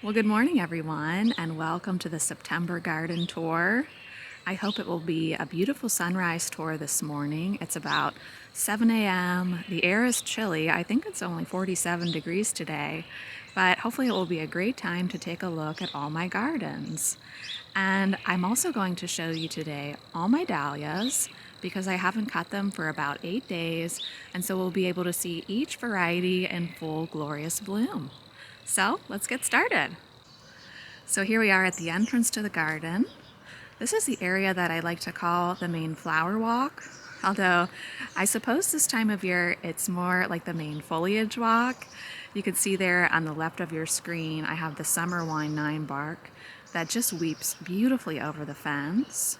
Well, good morning, everyone, and welcome to the September garden tour. I hope it will be a beautiful sunrise tour this morning. It's about 7 a.m. The air is chilly. I think it's only 47 degrees today, but hopefully it will be a great time to take a look at all my gardens. And I'm also going to show you today all my dahlias because I haven't cut them for about 8 days, and so we'll be able to see each variety in full glorious bloom. So let's get started. So here we are at the entrance to the garden. This is the area that I like to call the main flower walk, although I suppose this time of year it's more like the main foliage walk. You can see there on the left of your screen I have the summer wine 9 bark that just weeps beautifully over the fence.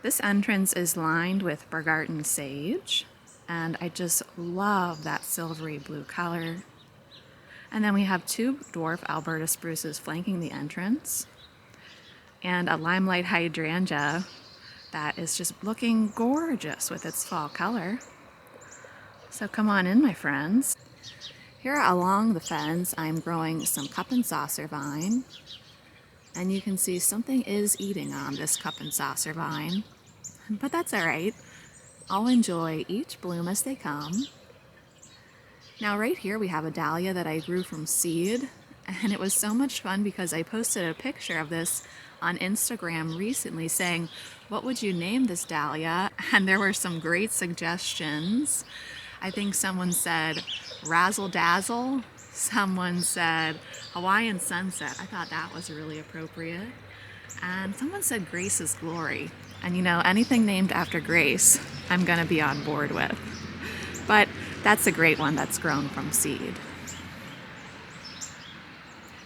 This entrance is lined with Burgarten sage, and I just love that silvery blue color. And then we have 2 dwarf Alberta spruces flanking the entrance, and a limelight hydrangea that is just looking gorgeous with its fall color. So come on in, my friends. Here along the fence, I'm growing some cup and saucer vine, and you can see something is eating on this cup and saucer vine, but that's all right. I'll enjoy each bloom as they come. Now right here we have a dahlia that I grew from seed, and it was so much fun because I posted a picture of this on Instagram recently saying, what would you name this dahlia? And there were some great suggestions. I think someone said Razzle Dazzle, someone said Hawaiian Sunset. I thought that was really appropriate. And someone said Grace's Glory. And you know, anything named after Grace, I'm gonna be on board with. But that's a great one that's grown from seed.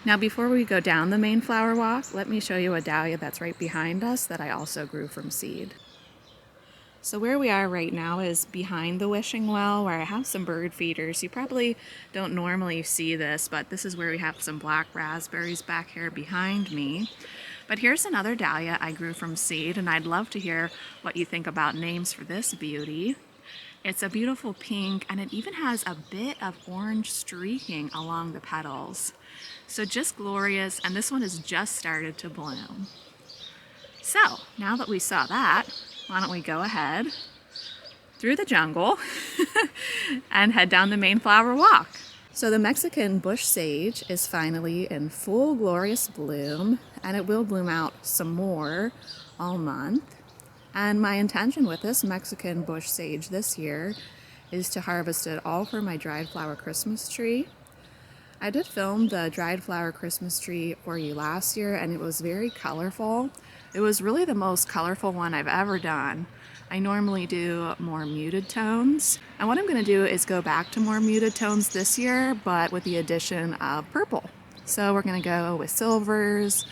Now before we go down the main flower walk, let me show you a dahlia that's right behind us that I also grew from seed. So where we are right now is behind the wishing well where I have some bird feeders. You probably don't normally see this, but this is where we have some black raspberries back here behind me. But here's another dahlia I grew from seed, and I'd love to hear what you think about names for this beauty. It's a beautiful pink, and it even has a bit of orange streaking along the petals. So just glorious, and this one has just started to bloom. So now that we saw that, why don't we go ahead through the jungle and head down the main flower walk. So the Mexican bush sage is finally in full glorious bloom, and it will bloom out some more all month. And my intention with this Mexican bush sage this year is to harvest it all for my dried flower Christmas tree. I did film the dried flower Christmas tree for you last year, and it was very colorful. It was really the most colorful one I've ever done. I normally do more muted tones, and what I'm going to do is go back to more muted tones this year, but with the addition of purple. So we're going to go with silvers,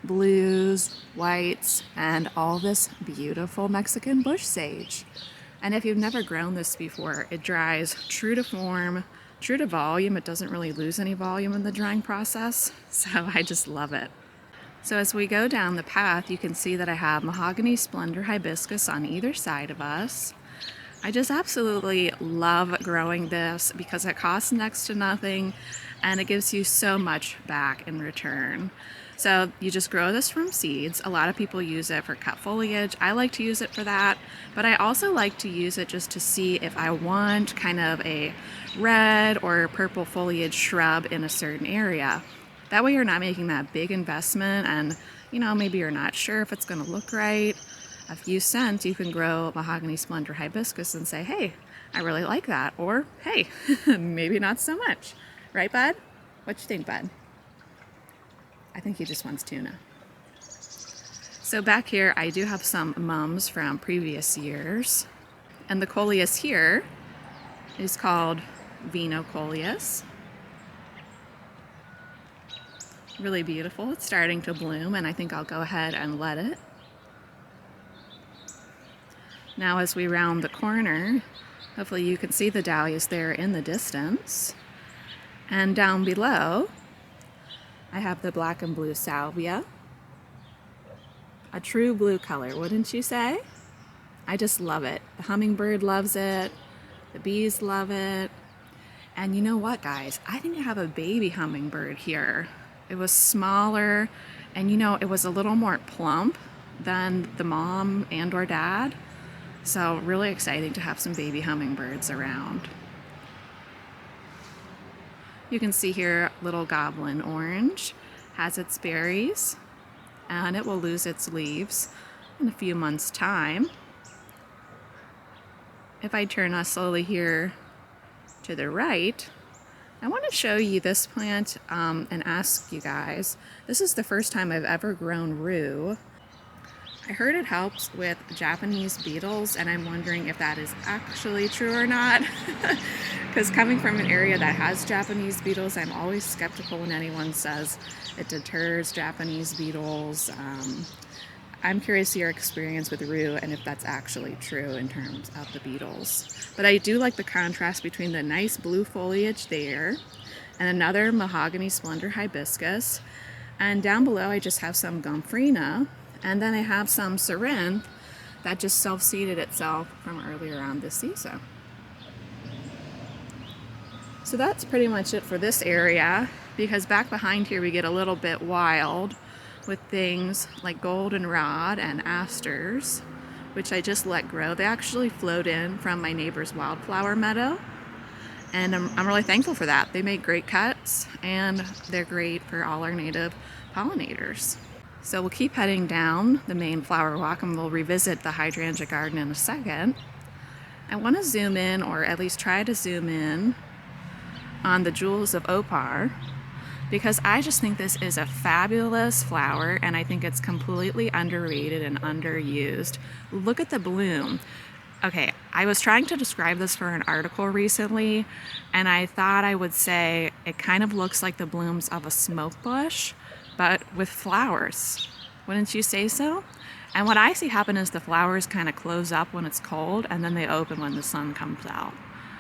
blues, whites, and all this beautiful Mexican bush sage. And if you've never grown this before, it dries true to form, true to volume. It doesn't really lose any volume in the drying process, so I just love it. So as we go down the path, you can see that I have mahogany splendor hibiscus on either side of us. I just absolutely love growing this because it costs next to nothing and it gives you so much back in return. So you just grow this from seeds. A lot of people use it for cut foliage. I like to use it for that, but I also like to use it just to see if I want kind of a red or purple foliage shrub in a certain area. That way you're not making that big investment, and you know, maybe you're not sure if it's going to look right. A few cents, you can grow mahogany splendor hibiscus and say, hey, I really like that, or hey, maybe not so much. Right, bud? What you think, bud? I think he just wants tuna. So back here, I do have some mums from previous years. And the coleus here is called Vino coleus. Really beautiful. It's starting to bloom, and I think I'll go ahead and let it. Now as we round the corner, hopefully you can see the dahlias there in the distance. And down below, I have the black and blue salvia. A true blue color, wouldn't you say? I just love it. The hummingbird loves it. The bees love it. And you know what, guys? I think I have a baby hummingbird here. It was smaller, and you know, it was a little more plump than the mom and or dad. So really exciting to have some baby hummingbirds around. You can see here little goblin orange has its berries, and it will lose its leaves in a few months' time. If I turn us slowly here to the right, I want to show you this plant and ask you guys, this is the first time I've ever grown rue. I heard it helps with Japanese beetles, and I'm wondering if that is actually true or not. Because coming from an area that has Japanese beetles, I'm always skeptical when anyone says it deters Japanese beetles. I'm curious your experience with rue and if that's actually true in terms of the beetles. But I do like the contrast between the nice blue foliage there and another mahogany splendor hibiscus. And down below I just have some gomphrena, and then I have some Cerin that just self-seeded itself from earlier on this season. So that's pretty much it for this area, because back behind here we get a little bit wild with things like goldenrod and asters, which I just let grow. They actually flowed in from my neighbor's wildflower meadow, and I'm really thankful for that. They make great cuts, and they're great for all our native pollinators. So we'll keep heading down the main flower walk, and we'll revisit the hydrangea garden in a second. I want to zoom in, or at least try to zoom in, on the Jewels of Opar, because I just think this is a fabulous flower, and I think it's completely underrated and underused. Look at the bloom. Okay, I was trying to describe this for an article recently, and I thought I would say it kind of looks like the blooms of a smoke bush, but with flowers. Wouldn't you say so? And what I see happen is the flowers kind of close up when it's cold, and then they open when the sun comes out.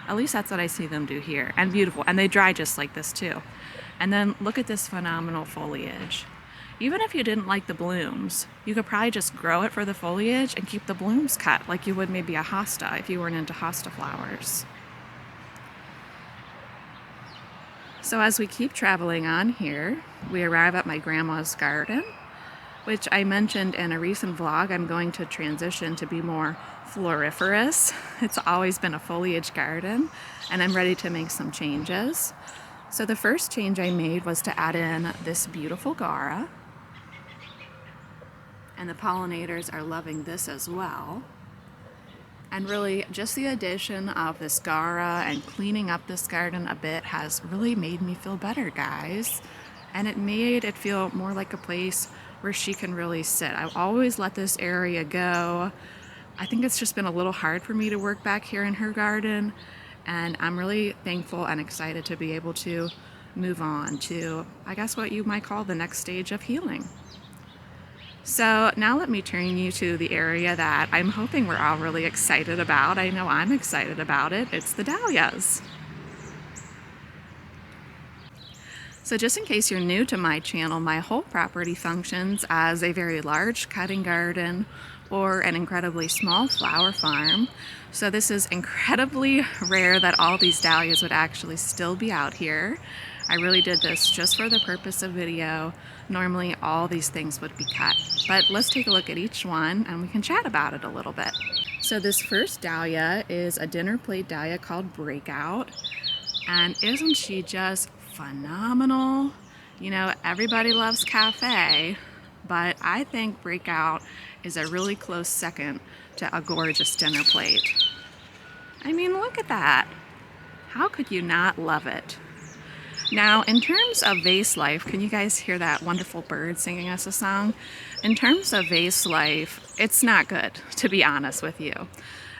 At least that's what I see them do here. And beautiful. And they dry just like this too. And then look at this phenomenal foliage. Even if you didn't like the blooms, you could probably just grow it for the foliage and keep the blooms cut like you would maybe a hosta if you weren't into hosta flowers. So as we keep traveling on here, we arrive at my grandma's garden, which I mentioned in a recent vlog. I'm going to transition to be more floriferous. It's always been a foliage garden, and I'm ready to make some changes. So the first change I made was to add in this beautiful Gara, and the pollinators are loving this as well. And really, just the addition of this Gara and cleaning up this garden a bit has really made me feel better, guys. And it made it feel more like a place where she can really sit. I've always let this area go. I think it's just been a little hard for me to work back here in her garden, and I'm really thankful and excited to be able to move on to, I guess, what you might call the next stage of healing. So now let me turn you to the area that I'm hoping we're all really excited about. I know I'm excited about it. It's the dahlias. So just in case you're new to my channel, my whole property functions as a very large cutting garden or an incredibly small flower farm. So this is incredibly rare that all these dahlias would actually still be out here. I really did this just for the purpose of video. Normally all these things would be cut, but let's take a look at each one and we can chat about it a little bit. So this first dahlia is a dinner plate dahlia called Breakout, and isn't she just phenomenal? You know, everybody loves cafe, but I think Breakout is a really close second to a gorgeous dinner plate. I mean, look at that. How could you not love it? Now, in terms of vase life, can you guys hear that wonderful bird singing us a song? In terms of vase life, it's not good, to be honest with you.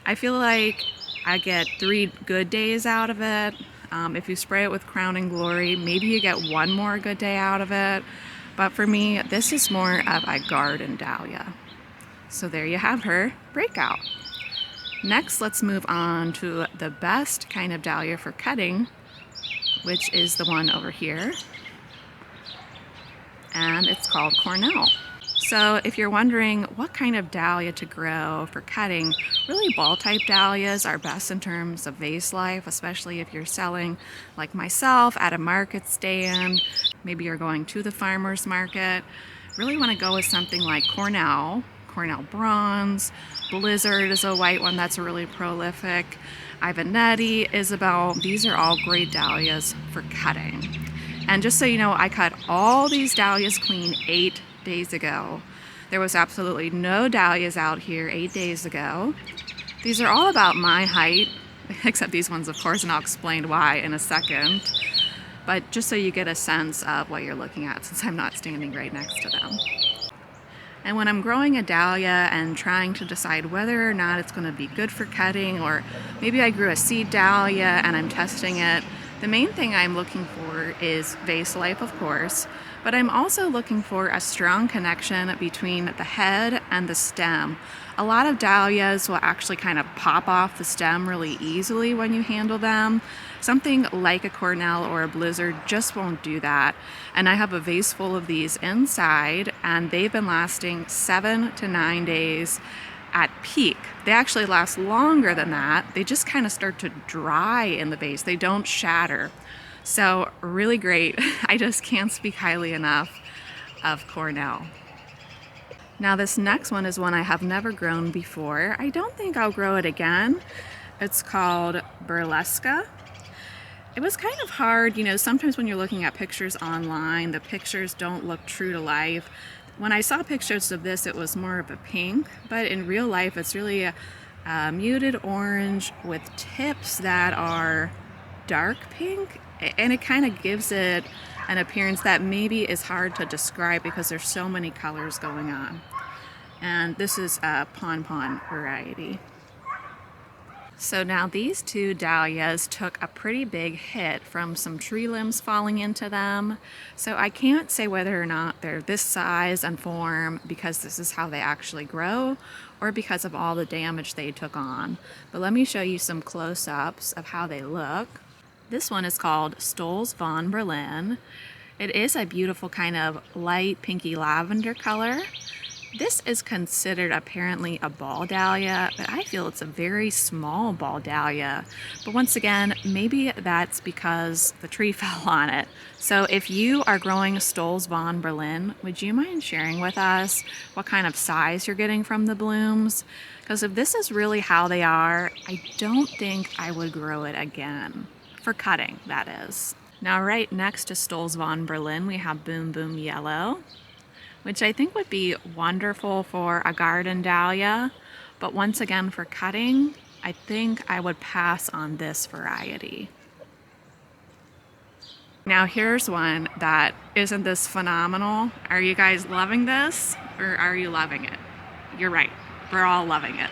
I feel like I get 3 good days out of it. If you spray it with Crowning Glory, maybe you get 1 more good day out of it. But for me, this is more of a garden dahlia. So there you have her, Breakout. Next, let's move on to the best kind of dahlia for cutting, which is the one over here, and it's called Cornel. So if you're wondering what kind of dahlia to grow for cutting, really ball type dahlias are best in terms of vase life, especially if you're selling like myself at a market stand. Maybe you're going to the farmer's market. Really want to go with something like Cornel Bronze. Blizzard is a white one that's really prolific. Ivanetti, Isabel, these are all great dahlias for cutting. And just so you know, I cut all these dahlias clean 8 days ago. There was absolutely no dahlias out here 8 days ago. These are all about my height, except these ones, of course, and I'll explain why in a second. But just so you get a sense of what you're looking at, since I'm not standing right next to them. And when I'm growing a dahlia and trying to decide whether or not it's going to be good for cutting, or maybe I grew a seed dahlia and I'm testing it, the main thing I'm looking for is vase life, of course, but I'm also looking for a strong connection between the head and the stem. A lot of dahlias will actually kind of pop off the stem really easily when you handle them. Something like a Cornel or a Blizzard just won't do that. And I have a vase full of these inside, and they've been lasting 7 to 9 days at peak. They actually last longer than that. They just kind of start to dry in the vase. They don't shatter. So really great. I just can't speak highly enough of Cornel. Now this next one is one I have never grown before. I don't think I'll grow it again. It's called Burlesca. It was kind of hard, you know, sometimes when you're looking at pictures online, the pictures don't look true to life. When I saw pictures of this, it was more of a pink, but in real life, it's really a muted orange with tips that are dark pink, and it kind of gives it an appearance that maybe is hard to describe because there's so many colors going on. And this is a pon-pon variety. So now these two dahlias took a pretty big hit from some tree limbs falling into them. So I can't say whether or not they're this size and form because this is how they actually grow, or because of all the damage they took on. But let me show you some close-ups of how they look. This one is called Stolze von Berlin. It is a beautiful kind of light pinky lavender color. This is considered apparently a ball dahlia, but I feel it's a very small ball dahlia. But once again, maybe that's because the tree fell on it. So if you are growing Stolze von Berlin, would you mind sharing with us what kind of size you're getting from the blooms? Because if this is really how they are, I don't think I would grow it again. For cutting, that is. Now right next to Stolze von Berlin, we have Boom Boom Yellow, which I think would be wonderful for a garden dahlia. But once again, for cutting, I think I would pass on this variety. Now here's one that, isn't this phenomenal? Are you guys loving this, or are you loving it? You're right, we're all loving it.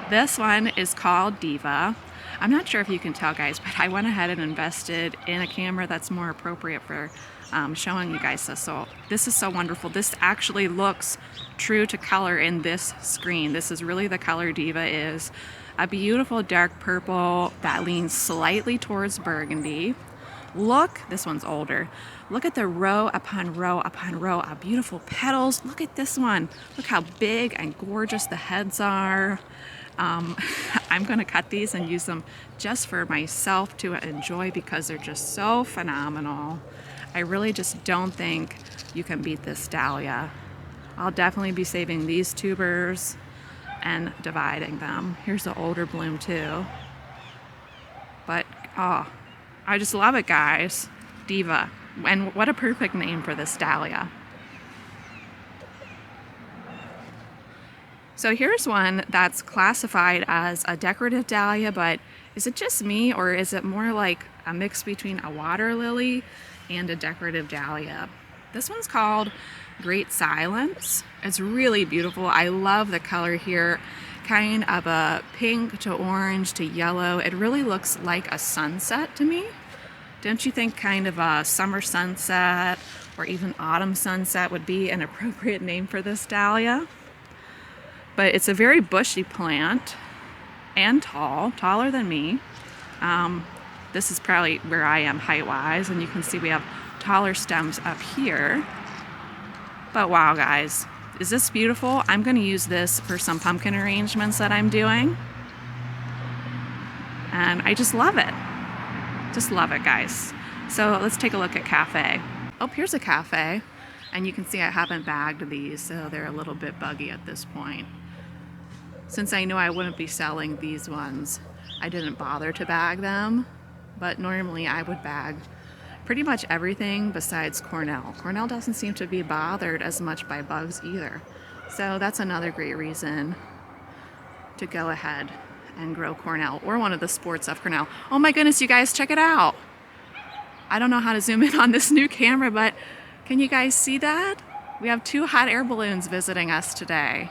This one is called Diva. I'm not sure if you can tell, guys, but I went ahead and invested in a camera that's more appropriate for showing you guys this. So this is so wonderful. This actually looks true to color in this screen. This is really the color Diva is. A beautiful dark purple that leans slightly towards burgundy. Look, this one's older. Look at the row upon row upon row of beautiful petals. Look at this one. Look how big and gorgeous the heads are. I'm going to cut these and use them just for myself to enjoy because they're just so phenomenal. I really just don't think you can beat this dahlia. I'll definitely be saving these tubers and dividing them. Here's the older bloom too. But, oh, I just love it, guys. Diva. And what a perfect name for this dahlia. So here's one that's classified as a decorative dahlia, but is it just me, or is it more like a mix between a water lily and a decorative dahlia? This one's called Great Silence. It's really beautiful. I love the color here. Kind of a pink to orange to yellow. It really looks like a sunset to me. Don't you think kind of a summer sunset or even autumn sunset would be an appropriate name for this dahlia? But it's a very bushy plant and tall, taller than me. This is probably where I am height-wise, and you can see we have taller stems up here. But wow, guys, Is this beautiful? I'm going to use this for some pumpkin arrangements that I'm doing. And I just love it. Just love it, guys. So let's take a look at Cafe. Oh, here's a Cafe. And you can see I haven't bagged these, so they're a little bit buggy at this point. Since I knew I wouldn't be selling these ones, I didn't bother to bag them. But normally I would bag pretty much everything besides Cornel. Cornel doesn't seem to be bothered as much by bugs either. So that's another great reason to go ahead and grow Cornel, or one of the sports of Cornel. Oh my goodness, you guys, check it out. I don't know how to zoom in on this new camera, but can you guys see that? We have 2 hot air balloons visiting us today.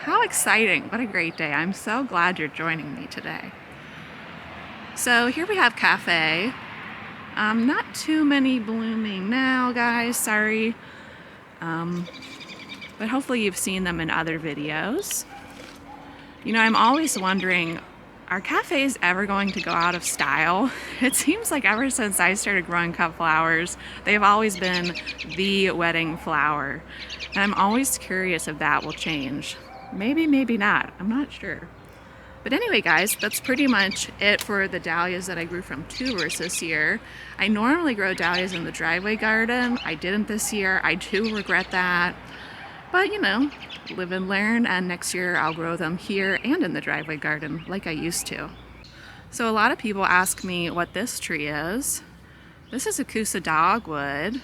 How exciting. What a great day. I'm so glad you're joining me today. So here we have Cafe. Not too many blooming now, guys, sorry. But hopefully you've seen them in other videos. You know, I'm always wondering, are cafes ever going to go out of style? It seems like ever since I started growing cut flowers, they've always been the wedding flower. And I'm always curious if that will change. Maybe, maybe not. I'm not sure. But anyway, guys, that's pretty much it for the dahlias that I grew from tubers this year. I normally grow dahlias in the driveway garden. I didn't this year. I do regret that. But, you know, live and learn, and next year I'll grow them here and in the driveway garden like I used to. So a lot of people ask me what this tree is. This is a Cusa dogwood.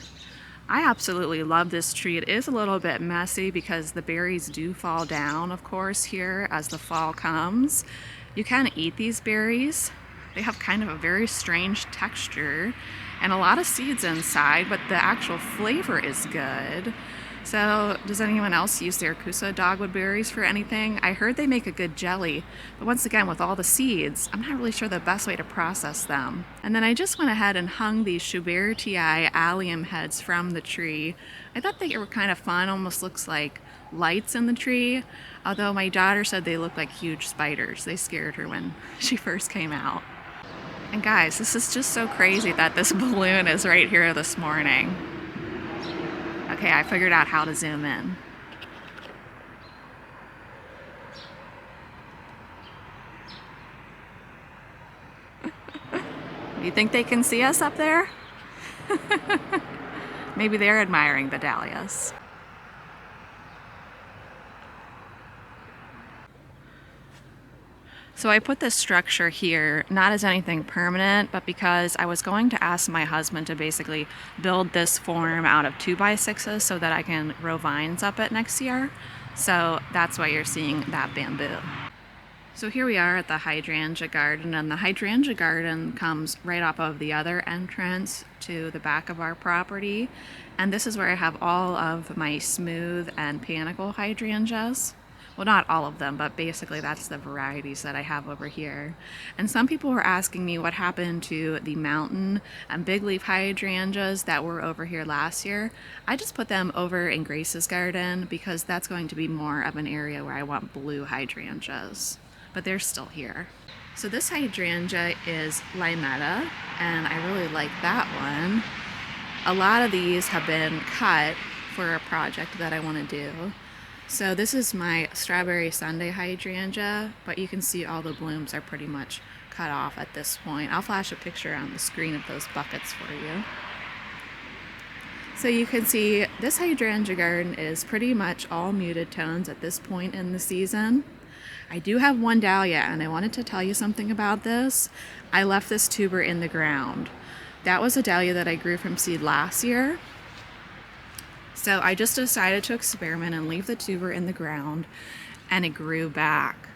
I absolutely love this tree. It is a little bit messy because the berries do fall down, of course, here as the fall comes. You can eat these berries. They have kind of a very strange texture and a lot of seeds inside, but the actual flavor is good. So does anyone else use their Cusa dogwood berries for anything? I heard they make a good jelly, but once again, with all the seeds, I'm not really sure the best way to process them. And then I just went ahead and hung these Schubertii allium heads from the tree. I thought they were kind of fun, almost looks like lights in the tree, although my daughter said they look like huge spiders. They scared her when she first came out. And guys, this is just so crazy that this balloon is right here this morning. Okay, I figured out how to zoom in. You think they can see us up there? Maybe they're admiring the dahlias. So I put this structure here, not as anything permanent, but because I was going to ask my husband to basically build this form out of 2x6s so that I can grow vines up it next year. So that's why you're seeing that bamboo. So here we are at the hydrangea garden, and the hydrangea garden comes right off of the other entrance to the back of our property. And this is where I have all of my smooth and panicle hydrangeas. Well, not all of them, but basically that's the varieties that I have over here. And some people were asking me what happened to the mountain and big leaf hydrangeas that were over here last year. I just put them over in Grace's garden because that's going to be more of an area where I want blue hydrangeas, but they're still here. So this hydrangea is Limetta, and I really like that one. A lot of these have been cut for a project that I want to do. So this is my strawberry Sunday hydrangea, but you can see all the blooms are pretty much cut off at this point. I'll flash a picture on the screen of those buckets for you. So you can see this hydrangea garden is pretty much all muted tones at this point in the season. I do have one dahlia, and I wanted to tell you something about this. I left this tuber in the ground. That was a dahlia that I grew from seed last year. So I just decided to experiment and leave the tuber in the ground, and it grew back.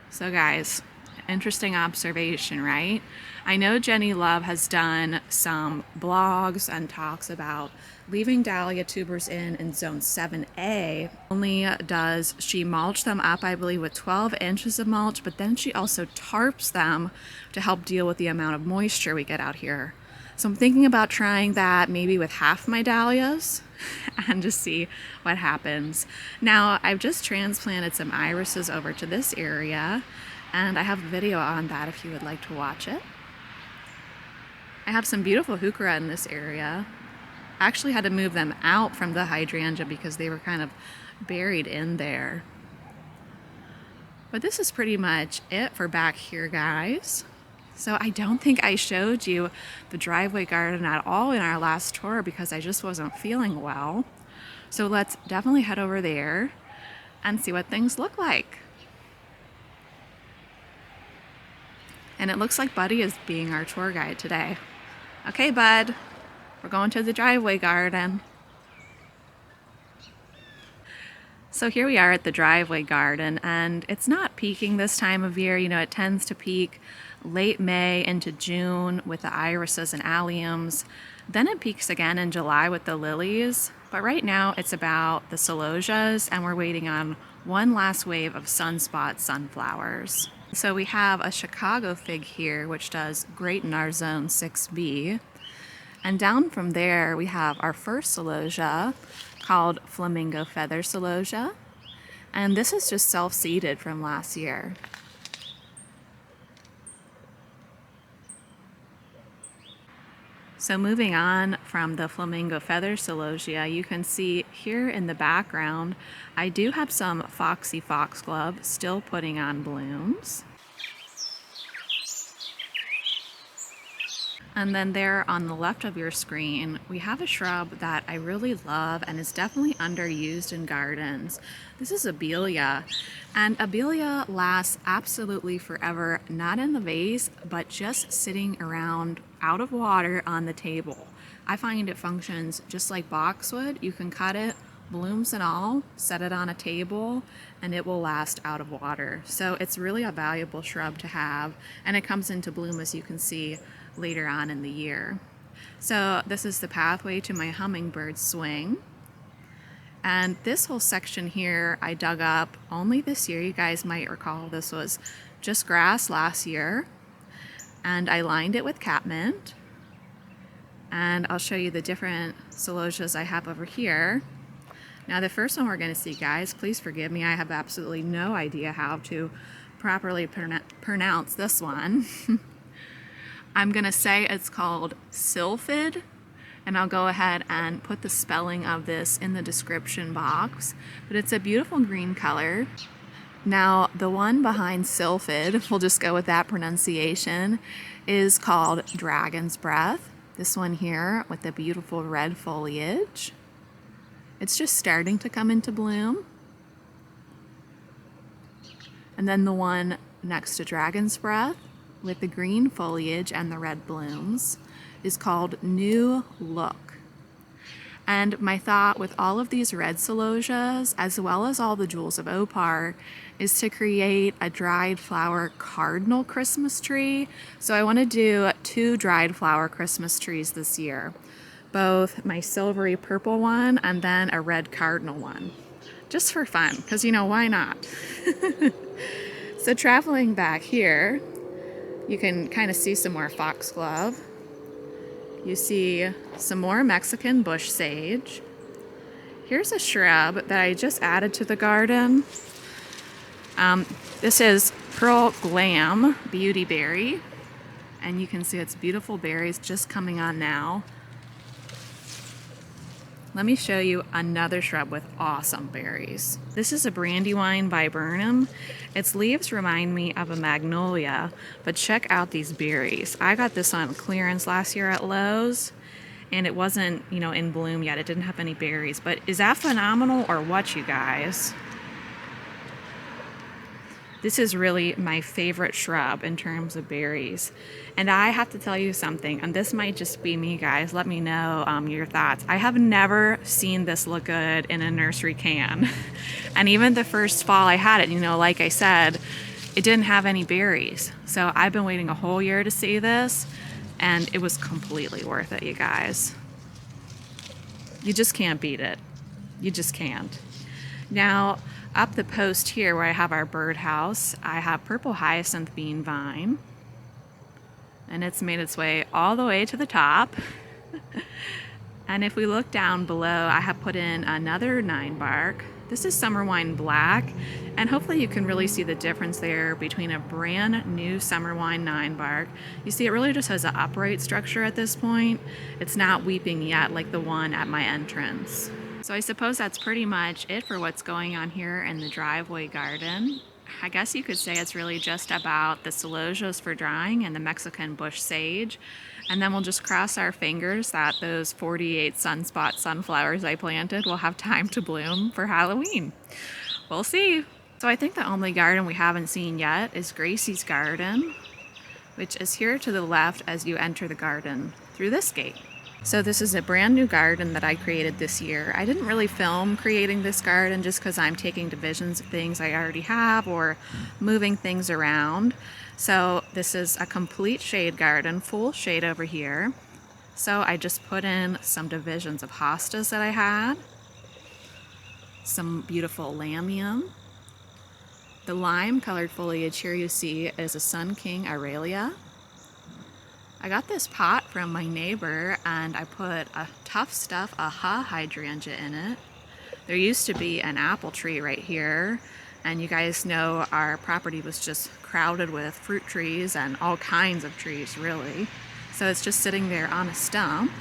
So guys, interesting observation, right? I know Jenny Love has done some blogs and talks about leaving dahlia tubers in zone 7A. Only does she mulch them up, I believe, with 12 inches of mulch, but then she also tarps them to help deal with the amount of moisture we get out here. So I'm thinking about trying that maybe with half my dahlias and just see what happens. Now, I've just transplanted some irises over to this area, and I have a video on that if you would like to watch it. I have some beautiful heuchera in this area. I actually had to move them out from the hydrangea because they were kind of buried in there. But this is pretty much it for back here, guys. So I don't think I showed you the driveway garden at all in our last tour because I just wasn't feeling well. So let's definitely head over there and see what things look like. And it looks like Buddy is being our tour guide today. Okay, Bud, we're going to the driveway garden. So here we are at the driveway garden, and it's not peaking this time of year. You know, it tends to peak late May into June with the irises and alliums. Then it peaks again in July with the lilies. But right now it's about the celosias, and we're waiting on one last wave of sunspot sunflowers. So we have a Chicago fig here, which does great in our zone 6B. And down from there, we have our first celosia called Flamingo Feather celosia. And this is just self-seeded from last year. So moving on from the Flamingo Feather celosia, you can see here in the background, I do have some Foxy Foxglove still putting on blooms. And then there on the left of your screen, we have a shrub that I really love and is definitely underused in gardens. This is Abelia, and Abelia lasts absolutely forever, not in the vase, but just sitting around out of water on the table. I find it functions just like boxwood. You can cut it, blooms and all, set it on a table, and it will last out of water. So it's really a valuable shrub to have, and it comes into bloom, as you can see, later on in the year. So this is the pathway to my hummingbird swing. And this whole section here I dug up only this year. You guys might recall this was just grass last year. And I lined it with catmint. And I'll show you the different celosias I have over here. Now the first one we're going to see, guys, please forgive me, I have absolutely no idea how to properly pronounce this one. I'm going to say it's called Sylphid, and I'll go ahead and put the spelling of this in the description box. But it's a beautiful green color. Now, the one behind Sylphid, we'll just go with that pronunciation, is called Dragon's Breath. This one here with the beautiful red foliage. It's just starting to come into bloom. And then the one next to Dragon's Breath with the green foliage and the red blooms is called New Look. And my thought with all of these red celosias, as well as all the jewels of opar, is to create a dried flower cardinal Christmas tree. So I want to do 2 dried flower Christmas trees this year. Both my silvery purple one and then a red cardinal one. Just for fun, because you know, why not? So traveling back here, you can kind of see some more foxglove. You see some more Mexican bush sage. Here's a shrub that I just added to the garden. This is Pearl Glam Beauty Berry. And you can see its beautiful berries just coming on now. Let me show you another shrub with awesome berries. This is a Brandywine viburnum. Its leaves remind me of a magnolia, but check out these berries. I got this on clearance last year at Lowe's, and it wasn't, you know, in bloom yet. It didn't have any berries, but is that phenomenal or what, you guys? This is really my favorite shrub in terms of berries. And I have to tell you something, and this might just be me, guys. Let me know your thoughts. I have never seen this look good in a nursery can. And even the first fall I had it, you know, like I said, it didn't have any berries. So I've been waiting a whole year to see this, and it was completely worth it, you guys. You just can't beat it. You just can't. Now, up the post here where I have our birdhouse, I have purple hyacinth bean vine. And it's made its way all the way to the top. And if we look down below, I have put in another 9 bark This is Summer Wine Black, and hopefully you can really see the difference there between a brand new Summer Wine 9 bark. You see it really just has an upright structure at this point. It's not weeping yet like the one at my entrance. So I suppose that's pretty much it for what's going on here in the driveway garden. I guess you could say it's really just about the celosias for drying and the Mexican bush sage. And then we'll just cross our fingers that those 48 sunspot sunflowers I planted will have time to bloom for Halloween. We'll see. So I think the only garden we haven't seen yet is Gracie's garden, which is here to the left as you enter the garden through this gate. So this is a brand new garden that I created this year. I didn't really film creating this garden just because I'm taking divisions of things I already have or moving things around. So this is a complete shade garden, full shade over here. So I just put in some divisions of hostas that I had, some beautiful lamium. The lime colored foliage here you see is a Sun King Aurelia. I got this pot from my neighbor and I put a Tough Stuff Aha hydrangea in it. There used to be an apple tree right here, and you guys know our property was just crowded with fruit trees and all kinds of trees really. So it's just sitting there on a stump.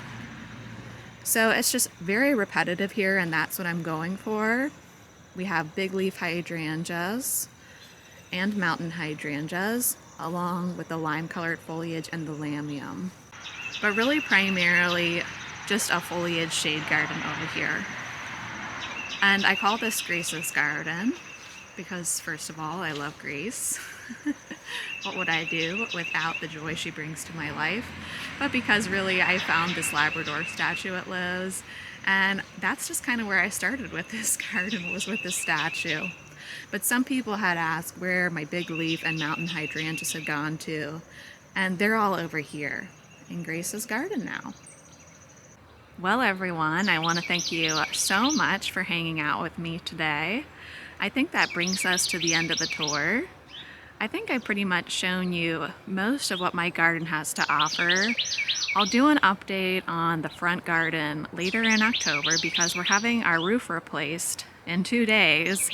So it's just very repetitive here, and that's what I'm going for. We have big leaf hydrangeas and mountain hydrangeas, along with the lime colored foliage and the lamium. But really primarily just a foliage shade garden over here. And I call this Grace's garden because first of all, I love Grace. What would I do without the joy she brings to my life? But because really I found this Labrador statue at Lowe's, and that's just kind of where I started with this garden, was with this statue. But some people had asked where my big leaf and mountain hydrangeas had gone to, and they're all over here in Grace's garden now. Well everyone, I want to thank you so much for hanging out with me today. I think that brings us to the end of the tour. I think I've pretty much shown you most of what my garden has to offer. I'll do an update on the front garden later in October because we're having our roof replaced in 2 days,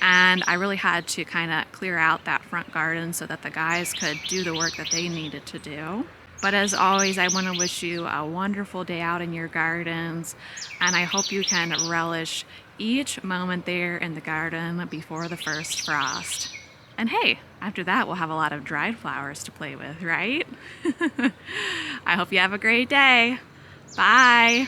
and I really had to kind of clear out that front garden so that the guys could do the work that they needed to do. But as always, I want to wish you a wonderful day out in your gardens, and I hope you can relish each moment there in the garden before the first frost. And hey, after that we'll have a lot of dried flowers to play with, right? I hope you have a great day. Bye!